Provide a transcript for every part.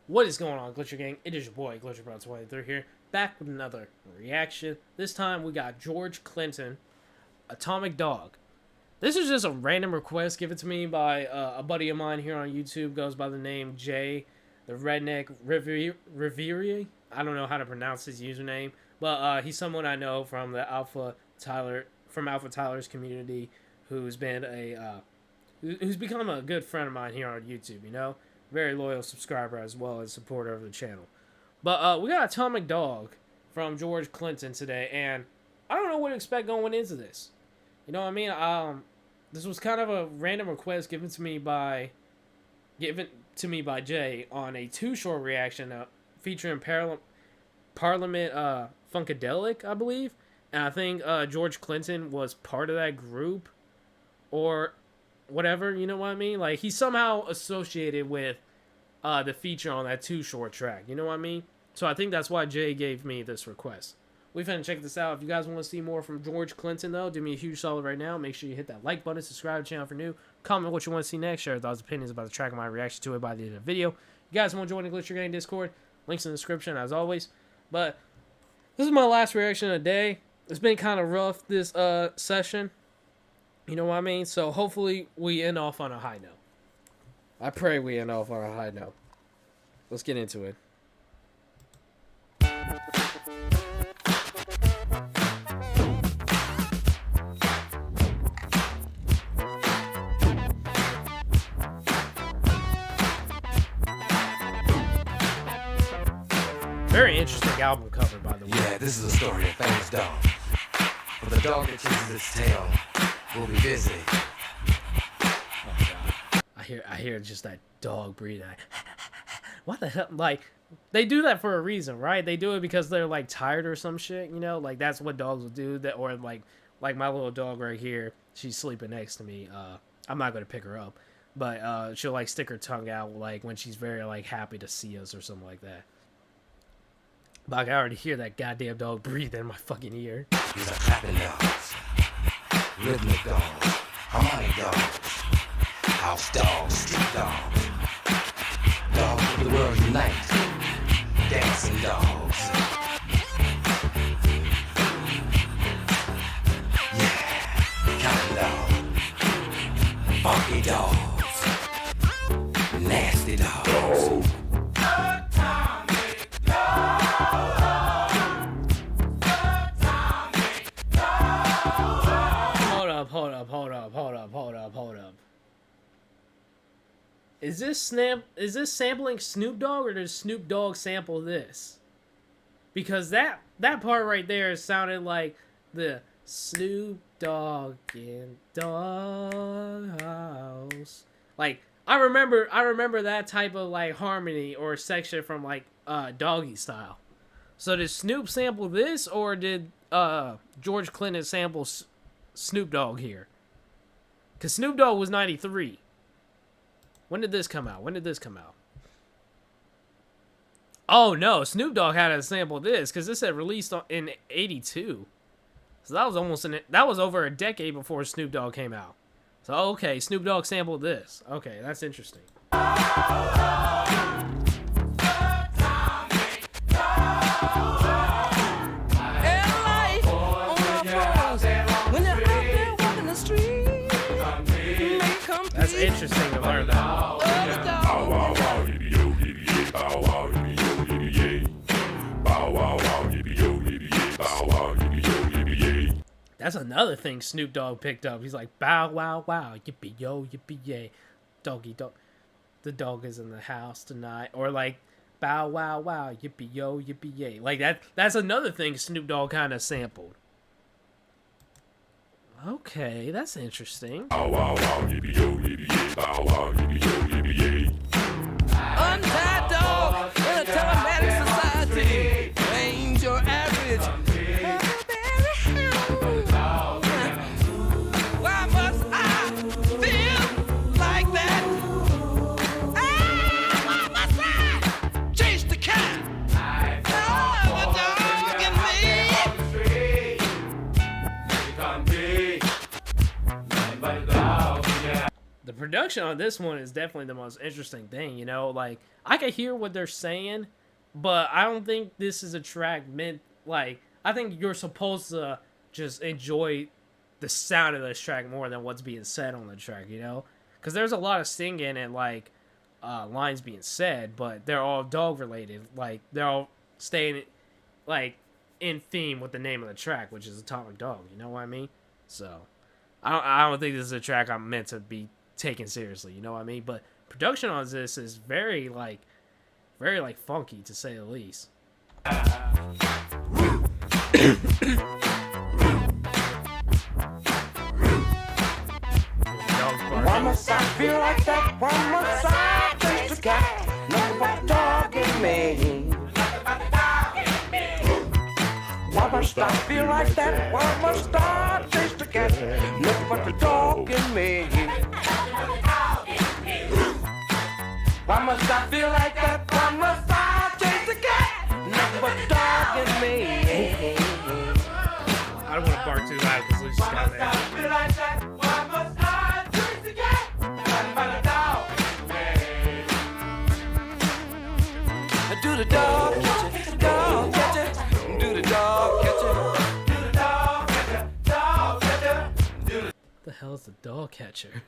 What is going on, Glitcher Gang? It is your boy, GlitcherBro23 here, back with another reaction. This time we got George Clinton, Atomic Dog. This is just a random request given to me by a buddy of mine here on YouTube, goes by the name Jay, the Redneck Riviere. I don't know how to pronounce his username, but he's someone I know from the Alpha Tyler's community, who's been who's become a good friend of mine here on YouTube, you know? Very loyal subscriber as well as supporter of the channel. But we got Atomic Dog from George Clinton today, and I don't know what to expect going into this. You know what I mean? This was kind of a random request given to me by Jay on a Too Short reaction featuring Parliament Funkadelic, I believe. And I think George Clinton was part of that group or whatever, you know what I mean? Like, he's somehow associated with the feature on that Too Short track, you know what I mean? So I think that's why Jay gave me this request. We finna check this out. If you guys want to see more from George Clinton, though, do me a huge solid right now. Make sure you hit that like button, subscribe to the channel if you're new, comment what you want to see next, share your thoughts, opinions about the track and my reaction to it by the end of the video. You guys want to join the Glitcher Gang Discord, links in the description as always. But this is my last reaction of the day. It's been kind of rough this session. You know what I mean? So hopefully we end off on a high note. I pray we end off on a high note. Let's get into it. Very interesting album cover, by the way. Yeah, this is a story of a famous dog. But the dog that chases its tail will be busy. Oh, God. I hear just that dog breathing. What the hell? Like, they do that for a reason, right? They do it because they're like tired or some shit, you know? Like, that's what dogs will do. That, or like my little dog right here, she's sleeping next to me. I'm not gonna pick her up, but she'll like stick her tongue out like when she's very like happy to see us or something like that. But I can already hear that goddamn dog breathe in my fucking ear. These are clapping dogs, rhythmic dogs, harmonic dogs, house dogs, street dogs, dogs of the world unite, dancing dogs. Yeah, counting dogs, funky dogs, nasty dogs. Hold up. Is this sampling Snoop Dogg, or does Snoop Dogg sample this? Because that part right there sounded like the Snoop Dogg in Doghouse. Like, I remember that type of like harmony or section from like Doggy Style. So did Snoop sample this, or did George Clinton sample Snoop Dogg here? Because Snoop Dogg was 93. When did this come out? Oh, no. Snoop Dogg had to sample this because this had released in 82. So that was over a decade before Snoop Dogg came out. So, okay. Snoop Dogg sampled this. Okay, that's interesting. That's interesting to learn that. That's another thing Snoop Dogg picked up. He's like, bow wow wow, yippee yo, yippee yay, doggy dog. The dog is in the house tonight. Or like, bow wow wow, yippee yo, yippee yay. Like that's another thing Snoop Dogg kind of sampled. Okay, that's interesting. Bow wow wow, yippee yo, yippee yay, bow wow, yippee yo, yippee yay. Untied dog in a telematic society ain't your average. Why must I feel like that? Why must I chase the cat? The dog in me. The production on this one is definitely the most interesting thing, you know? Like, I can hear what they're saying, but I don't think this is a track meant, like, I think you're supposed to just enjoy the sound of this track more than what's being said on the track, you know? Because there's a lot of singing and, like, lines being said, but they're all dog related. Like, they're all staying, like, in theme with the name of the track, which is Atomic Dog, you know what I mean? So, I don't think this is a track I'm meant to be taken seriously, you know what I mean? But production on this is very funky, to say the least. Why must I feel like that? Why must I taste the cat? Nothing but the dog in me. Why must I feel like that? Why must I taste the cat? Nothing but the dog in me. Why must I feel like that? Why must I taste the cat? Nothing but the dog in me. I don't want to bark too loud because Lucy's got that. Feel like that? Why must I taste the cat? Nothing but the dog in me. Do the dog catch it? Dog catch it? Do the dog catch it? Do the dog catch it? Dog catch it? Do the What the hell is the dog catcher?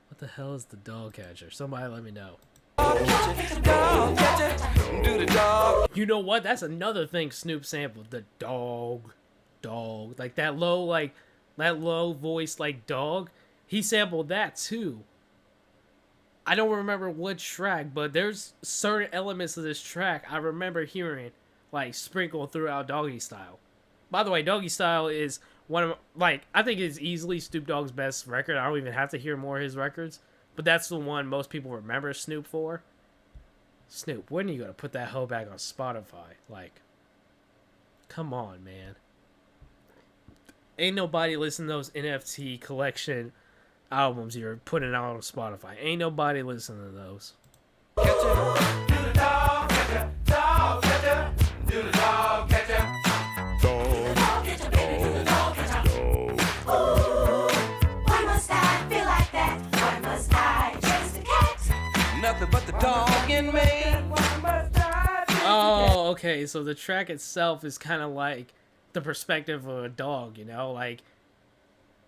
What the hell is the dog catcher? Somebody let me know. dog catch it? Do the dog. You know what? That's another thing Snoop sampled. The dog. Like that low voice like dog. He sampled that too. I don't remember what track, but there's certain elements of this track I remember hearing like sprinkled throughout Doggy Style. By the way, Doggy Style is one of, like, I think it's easily Snoop Dogg's best record. I don't even have to hear more of his records, but that's the one most people remember Snoop for. Snoop, when are you gonna put that hoe back on Spotify? Like, come on, man. Ain't nobody listening to those NFT collection albums you're putting out on Spotify. Ain't nobody listening to those. Catch it? Do the dog catch it? Dog catch it? Do the dog catch it? Why must I feel like that? Why must I chase the cat? Nothing but the dog in me. Oh, okay. So the track itself is kind of like the perspective of a dog, you know? Like,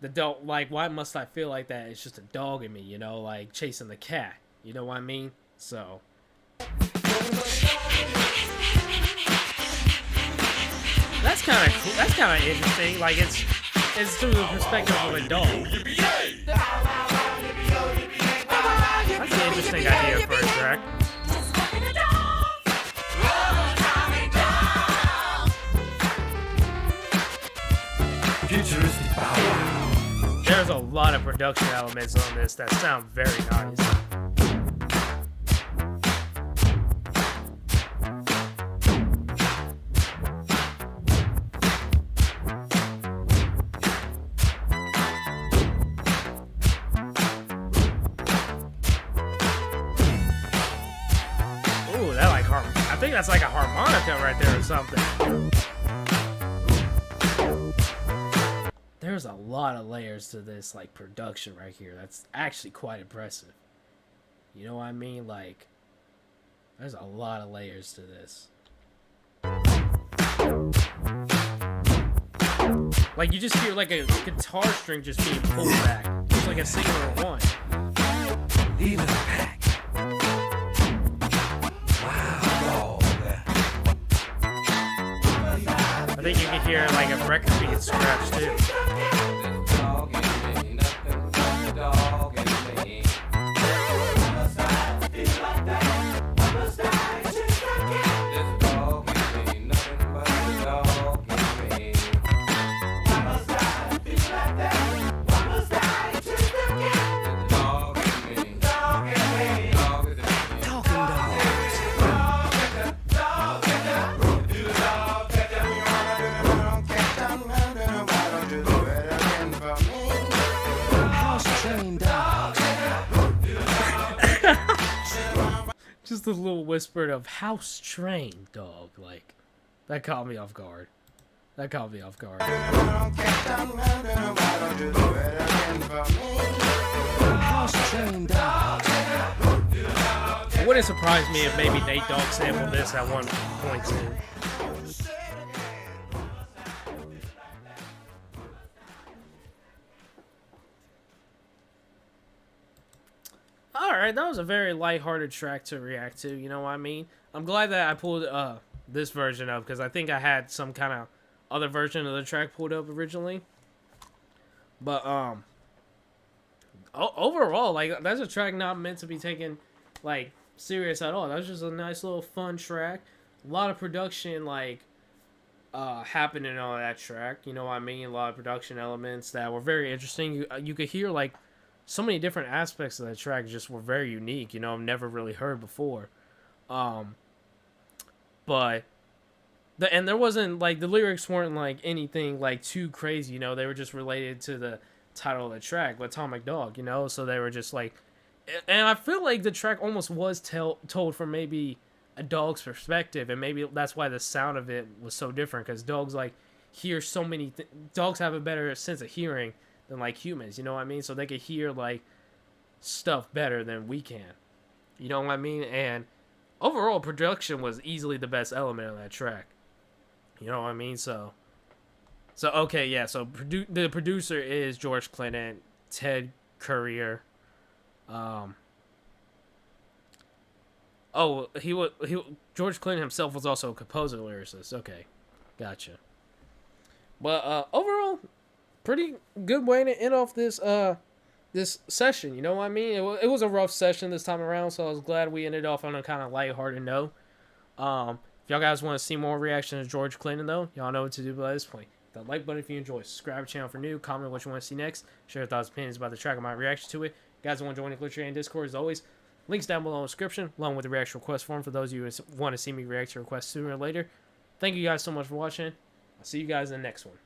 the dog, like, why must I feel like that? It's just a dog in me, you know? Like, chasing the cat. You know what I mean? So. That's kind of cool. That's kind of interesting. Like, it's through the perspective of a dog. That's an interesting idea for a track. Futuristic power. There's a lot of production elements on this that sound very nice. Ooh, that like I think that's like a harmonica right there or something. There's a lot of layers to this, like, production right here. That's actually quite impressive. You know what I mean? Like, there's a lot of layers to this. Like, you just hear, like, a guitar string just being pulled back. It's like a singular one. Leave it back. Wow. I think you can hear, like, a record being scratched, too. Just a little whisper of house trained dog, like, that caught me off guard. That caught me off guard. It wouldn't surprise me if maybe Nate Dogg sampled this at one point too. Alright, that was a very lighthearted track to react to, you know what I mean? I'm glad that I pulled this version up, because I think I had some kind of other version of the track pulled up originally. But, overall, like, that's a track not meant to be taken, like, serious at all. That's just a nice little fun track. A lot of production, like, happening on that track, you know what I mean? A lot of production elements that were very interesting. You could hear, like, so many different aspects of that track just were very unique, you know, I've never really heard before. But there wasn't, like, the lyrics weren't like anything like too crazy, you know, they were just related to the title of the track, Atomic Dog, you know, so they were just like, and I feel like the track almost was told from maybe a dog's perspective, and maybe that's why the sound of it was so different, because dogs, like, hear so many dogs have a better sense of hearing than, like, humans, you know what I mean? So they could hear, like, stuff better than we can, you know what I mean? And overall production was easily the best element of that track, you know what I mean? So okay, yeah, so the producer is George Clinton, Ted Currier. George Clinton himself was also a composer lyricist. Okay, gotcha. But overall, pretty good way to end off this this session, you know what I mean? It was a rough session this time around, so I was glad we ended off on a kind of lighthearted note. If y'all guys want to see more reactions to George Clinton, though, y'all know what to do by this point. Hit that like button if you enjoy. Subscribe to the channel for new. Comment what you want to see next. Share your thoughts and opinions about the track and my reaction to it. If you guys want to join the Glitcher and Discord, as always, links down below in the description, along with the reaction request form for those of you who want to see me react to requests sooner or later. Thank you guys so much for watching. I'll see you guys in the next one.